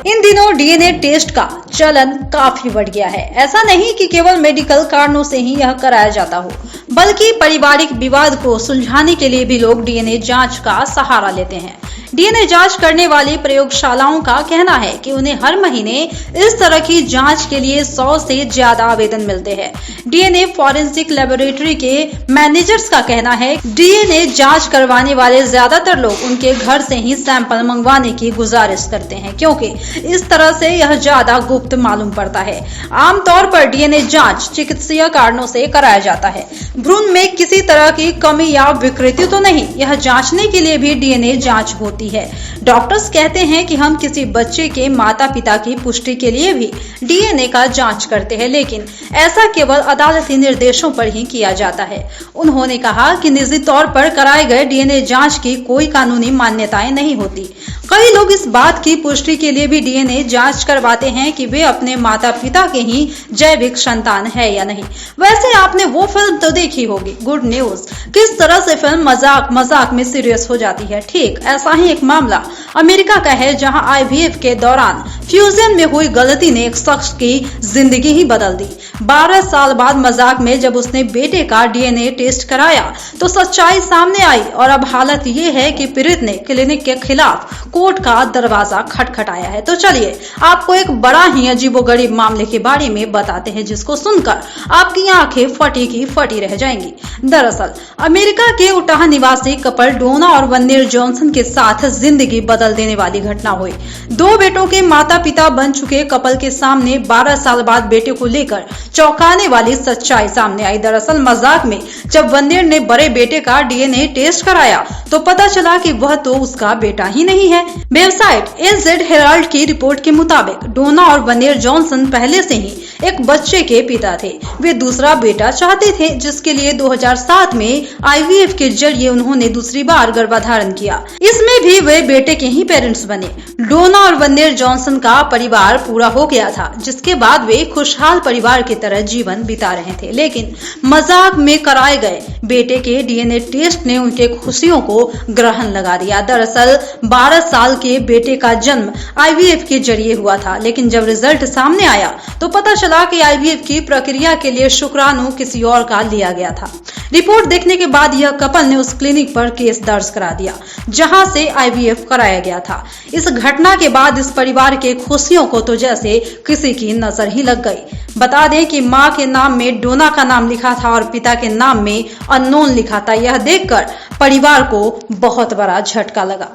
इन दिनों DNA test का चलन काफी बढ़ गया है। ऐसा नहीं कि केवल मेडिकल कारणों से ही यह कराया जाता हो, बल्कि पारिवारिक विवाद को सुलझाने के लिए भी लोग डीएनए जांच का सहारा लेते हैं। डीएनए जांच करने वाली प्रयोगशालाओं का कहना है कि उन्हें हर महीने इस तरह की जांच के लिए 100 से ज्यादा आवेदन मिलते हैं। डीएनए फॉरेंसिक लेबोरेटरी के मैनेजर्स का कहना है डीएनए जांच करवाने वाले ज्यादातर लोग उनके घर से ही सैंपल मंगवाने की गुजारिश करते हैं, क्योंकि इस तरह से यह ज्यादा गुप्त मालूम पड़ता है। आमतौर पर डीएनए जांच चिकित्सीय कारणों से कराया जाता है। भ्रूण में किसी तरह की कमी या विकृति तो नहीं, यह जांचने के लिए भी डीएनए जांच होती है। डॉक्टर्स कहते हैं कि हम किसी बच्चे के माता पिता की पुष्टि के लिए भी डीएनए का जांच करते हैं, लेकिन ऐसा केवल अदालती निर्देशों पर ही किया जाता है। उन्होंने कहा कि निजी तौर पर कराए गए डीएनए जांच की कोई कानूनी मान्यताएं नहीं होती। कई लोग इस बात की पुष्टि के लिए भी डीएनए जांच करवाते हैं कि वे अपने माता पिता के ही जैविक संतान है या नहीं। वैसे आपने वो फिल्म तो देखी होगी, गुड न्यूज। किस तरह से फिल्म मजाक में सीरियस हो जाती है। ठीक ऐसा ही एक मामला अमेरिका का है, जहां आईवीएफ के दौरान फ्यूजन में हुई गलती ने एक शख्स की जिंदगी ही बदल दी। 12 साल बाद मजाक में जब उसने बेटे का डीएनए टेस्ट कराया तो सच्चाई सामने आई और अब हालत ये है कि पीड़ित ने क्लिनिक के खिलाफ कोर्ट का दरवाजा खटखटाया है। तो चलिए आपको एक बड़ा ही अजीबोगरीब मामले के बारे में बताते हैं, जिसको सुनकर आपकी आंखें फटी की फटी रह जाएंगी। दरअसल अमेरिका के उटाह निवासी कपल डोना और वन्नीर जॉनसन के साथ जिंदगी बदल देने वाली घटना हुई। 2 बेटों के माता पिता बन चुके कपल के सामने 12 साल बाद बेटे को लेकर चौंकाने वाली सच्चाई सामने आई। दरअसल मजाक में जब वन्नीर ने बड़े बेटे का डीएनए टेस्ट कराया तो पता चला कि वह तो उसका बेटा ही नहीं है। वेबसाइट एज हेराल्ड की रिपोर्ट के मुताबिक डोना और वन्नीर जॉनसन पहले से ही एक बच्चे के पिता थे। वे दूसरा बेटा चाहते थे, जिसके लिए 2007 में आईवीएफ के जरिए उन्होंने दूसरी बार गर्भाधारण किया। इसमें भी वे बेटे के ही पेरेंट्स बने। डोना और वन्नीर जॉनसन का परिवार पूरा हो गया था, जिसके बाद वे खुशहाल परिवार की तरह जीवन बिता रहे थे। लेकिन मजाक में कराए गए बेटे के डीएनए टेस्ट ने उनके खुशियों को ग्रहण लगा दिया। दरअसल 12 साल के बेटे का जन्म आईवीएफ के जरिए हुआ था, लेकिन जब रिजल्ट सामने आया तो पता चला कि आईवीएफ की प्रक्रिया के लिए शुक्राणु किसी और का लिया गया था। रिपोर्ट देखने के बाद यह कपल ने उस क्लिनिक पर केस दर्ज करा दिया जहां से आईवीएफ कराया गया था। इस घटना के बाद इस परिवार के खुशियों को तो जैसे किसी की नजर ही लग गई। बता दें कि मां के नाम में डोना का नाम लिखा था और पिता के नाम में अननोन लिखा था। यह देखकर परिवार को बहुत बड़ा झटका लगा।